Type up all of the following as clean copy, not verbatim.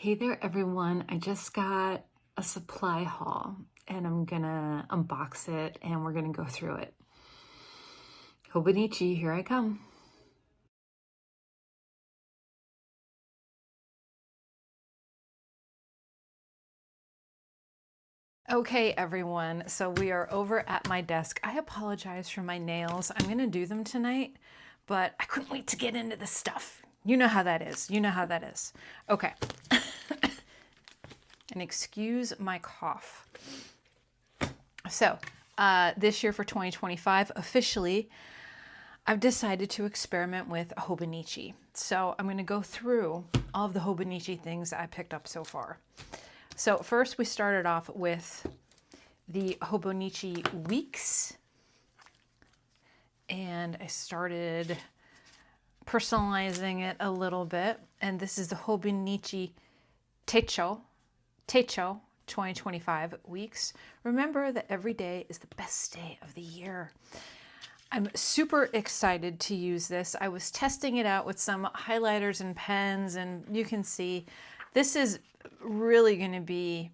Hey there, everyone. I just got a supply haul and I'm gonna unbox it and we're gonna go through it. Hobonichi, here I come. Okay, everyone, so we are over at my desk. I apologize for my nails. I'm gonna do them tonight, but I couldn't wait to get into the stuff. You know how that is. You know how that is. Okay. And excuse my cough. So, this year for 2025, officially, I've decided to experiment with Hobonichi. So I'm going to go through all of the Hobonichi things I picked up so far. So first we started off with the Hobonichi weeks. And I started personalizing it a little bit. And this is the Hobonichi Techo 2025 weeks. Remember that every day is the best day of the year. I'm super excited to use this. I was testing it out with some highlighters and pens, and you can see this is really going to be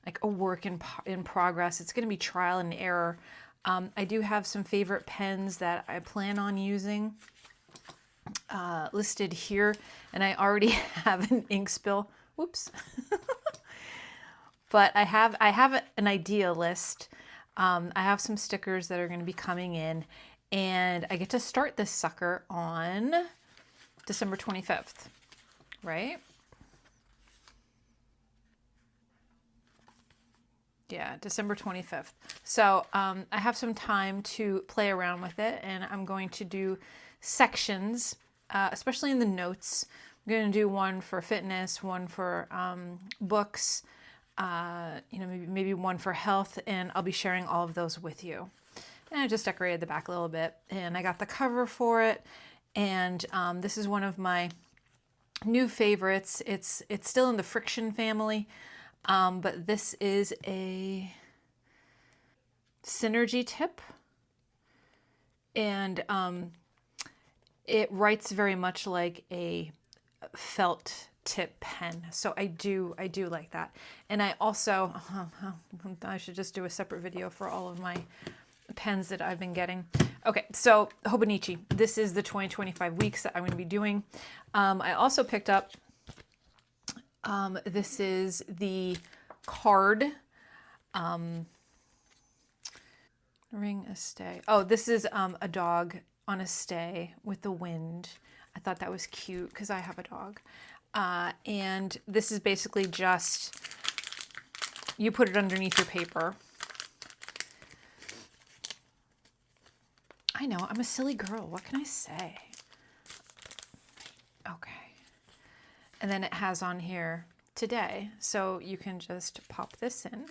like a work in progress. It's going to be trial and error. I do have some favorite pens that I plan on using listed here, and I already have an ink spill. Whoops. But I have an idea list. I have some stickers that are going to be coming in, and I get to start this sucker on December 25th, right? Yeah, December 25th. So I have some time to play around with it, and I'm going to do sections, especially in the notes. I'm going to do one for fitness, one for books, maybe one for health, and I'll be sharing all of those with you. And I just decorated the back a little bit, and I got the cover for it. And this is one of my new favorites. It's still in the Friction family, but this is a Synergy tip, and it writes very much like a felt tip pen, so I do like that. And I also I should just do a separate video for all of my pens that I've been getting. Okay, so Hobonichi, this is the 2025 weeks that I'm going to be doing. I also picked up this is the card ring a stay. Oh, this is a dog on a stay with the wind. I thought that was cute because I have a dog. And this is basically just, you put it underneath your paper. I know, I'm a silly girl. What can I say? Okay. And then it has on here today. So you can just pop this in.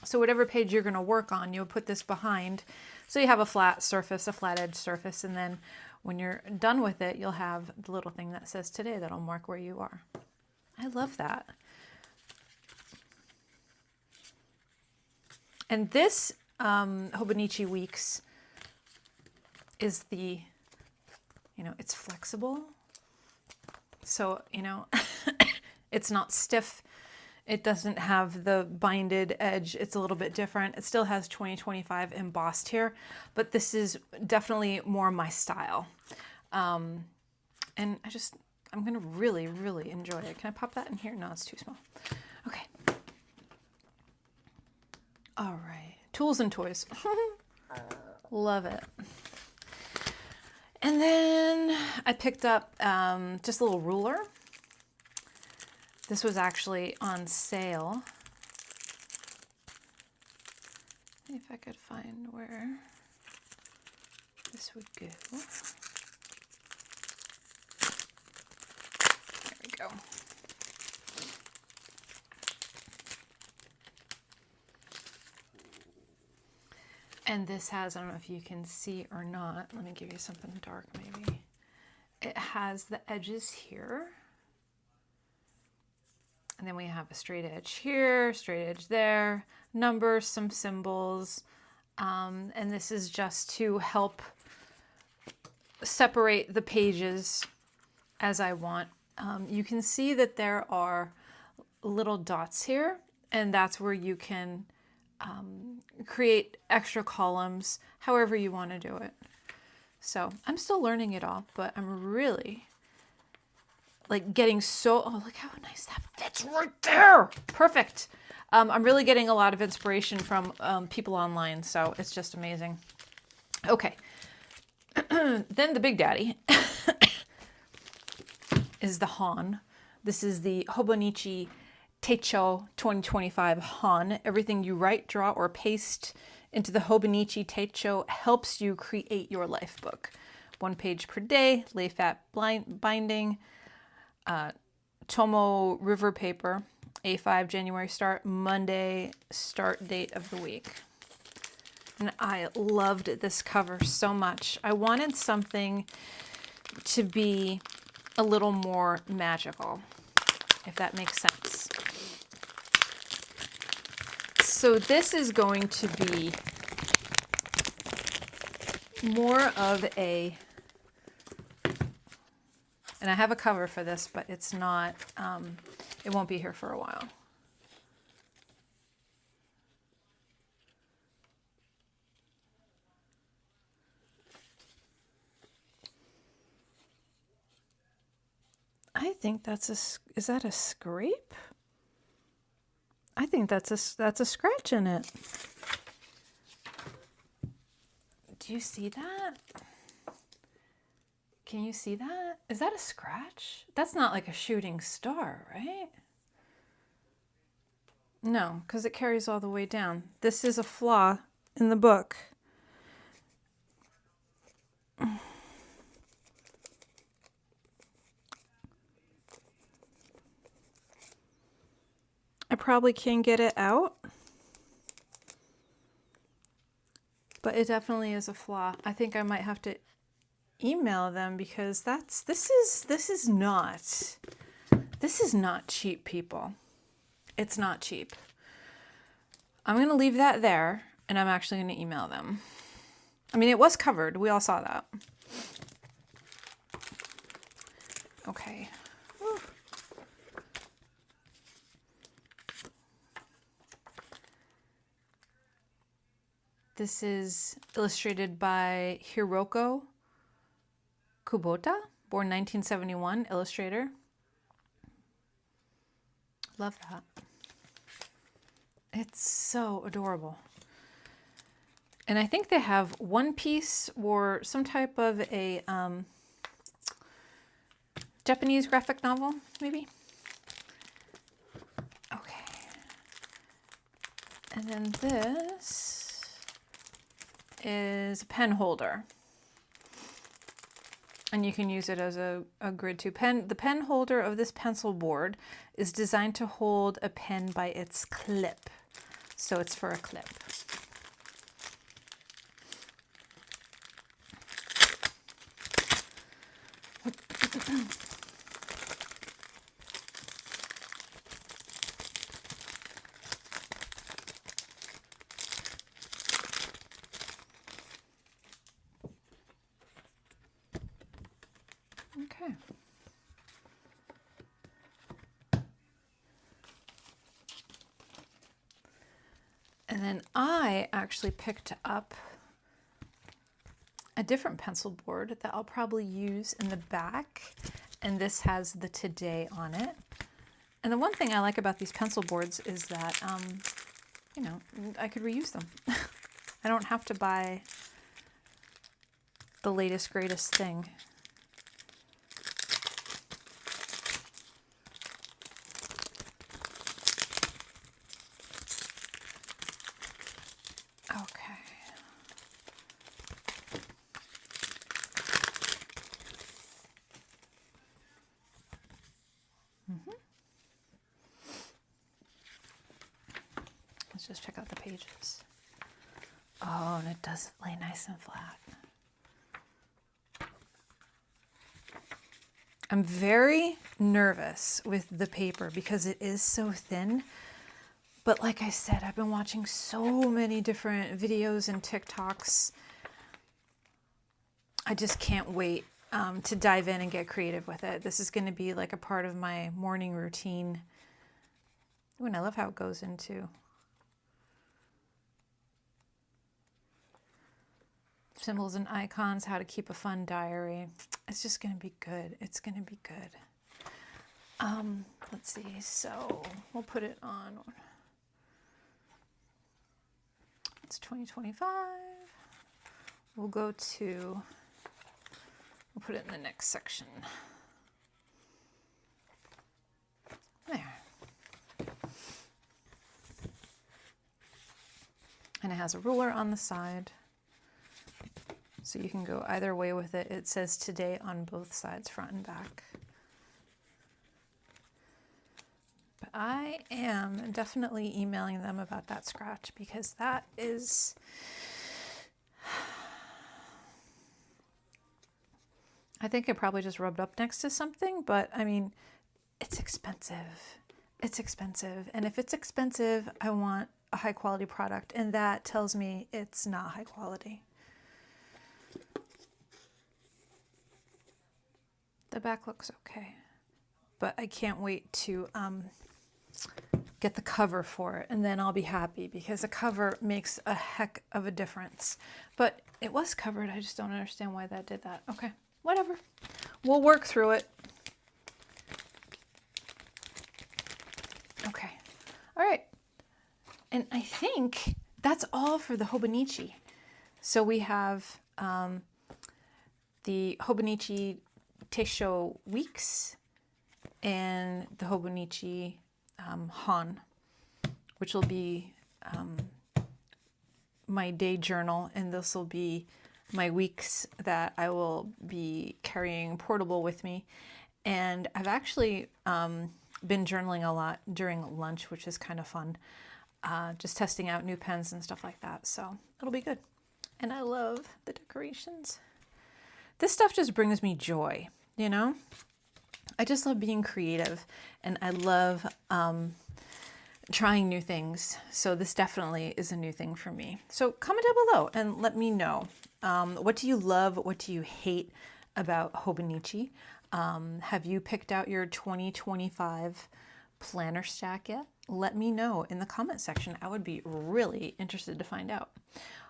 So whatever page you're going to work on, you'll put this behind. So you have a flat surface, a flat edge surface, and then when you're done with it, you'll have the little thing that says today that'll mark where you are. I love that. And this Hobonichi weeks is the, it's flexible. So, it's not stiff. It doesn't have the binded edge. It's a little bit different. It still has 2025 embossed here, but this is definitely more my style. And I'm going to really, really enjoy it. Can I pop that in here? No, it's too small. Okay. All right. Tools and toys. Love it. And then I picked up just a little ruler. This was actually on sale. If I could find where this would go. There we go. And this has, I don't know if you can see or not. Let me give you something dark maybe. It has the edges here. And then we have a straight edge here, straight edge there, numbers, some symbols. And this is just to help separate the pages as I want. You can see that there are little dots here, and that's where you can create extra columns however you want to do it. So I'm still learning it all, but I'm really like getting so, oh, look how nice that fits right there. Perfect. I'm really getting a lot of inspiration from people online, so it's just amazing. Okay. Then the big daddy is the Han. This is the Hobonichi Teicho 2025 Han. Everything you write, draw, or paste into the Hobonichi Teicho helps you create your life book. 1 page per day, lay fat binding, Tomo River paper, A5 January start, Monday start date of the week. And I loved this cover so much. I wanted something to be a little more magical, if that makes sense. So this is going to be more of a, and I have a cover for this, but it's not, it won't be here for a while. I think that's a, is that a scrape? I think that's a scratch in it. Do you see that? Can you see that? Is that a scratch? That's not like a shooting star, right? No, because it carries all the way down. This is a flaw in the book. I probably can get it out, but it definitely is a flaw. I think I might have to email them because this is not cheap, people. It's not cheap. I'm going to leave that there, and I'm actually going to email them. I mean, it was covered. We all saw that. Okay. Whew. This is illustrated by Hiroko Kubota, born 1971, illustrator. Love that. It's so adorable. And I think they have One Piece or some type of a Japanese graphic novel, maybe. Okay. And then this is a pen holder. And you can use it as a grid too. The pen holder of this pencil board is designed to hold a pen by its clip. So it's for a clip. Okay. And then I actually picked up a different pencil board that I'll probably use in the back. And this has the today on it. And the one thing I like about these pencil boards is that, you know, I could reuse them. I don't have to buy the latest, greatest thing. Okay. Let's just check out the pages. Oh, and it does lay nice and flat. I'm very nervous with the paper because it is so thin. But like I said, I've been watching so many different videos and TikToks. I just can't wait to dive in and get creative with it. This is going to be like a part of my morning routine. Ooh, and I love how it goes into symbols and icons, how to keep a fun diary. It's just going to be good. It's going to be good. Let's see. So we'll put it on. It's 2025. We'll go to, we'll put it in the next section. There. And it has a ruler on the side, so you can go either way with it. It says today on both sides, front and back. But I am definitely emailing them about that scratch, because that is, I think it probably just rubbed up next to something, but I mean, it's expensive. It's expensive. And if it's expensive, I want a high quality product, and that tells me it's not high quality. The back looks okay, but I can't wait to get the cover for it, and then I'll be happy, because the cover makes a heck of a difference. But it was covered. I just don't understand why that did that. Okay, whatever. We'll work through it. Okay. All right. And I think that's all for the Hobonichi. So we have the Hobonichi Teisho weeks and the Hobonichi Han, which will be my day journal, and this will be my weeks that I will be carrying portable with me. And I've actually been journaling a lot during lunch, which is kind of fun. Just testing out new pens and stuff like that. So it'll be good. And I love the decorations. This stuff just brings me joy, you know? I just love being creative, and I love trying new things. So this definitely is a new thing for me. So comment down below and let me know. What do you love? What do you hate about Hobonichi? Have you picked out your 2025 planner stack yet? Let me know in the comment section. I would be really interested to find out.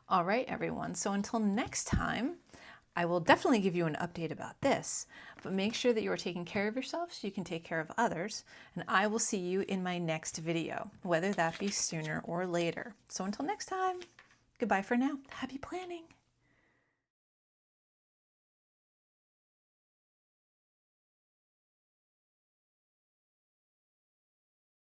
All right, everyone. So until next time, I will definitely give you an update about this, but make sure that you are taking care of yourself so you can take care of others. And I will see you in my next video, whether that be sooner or later. So until next time, goodbye for now. Happy planning.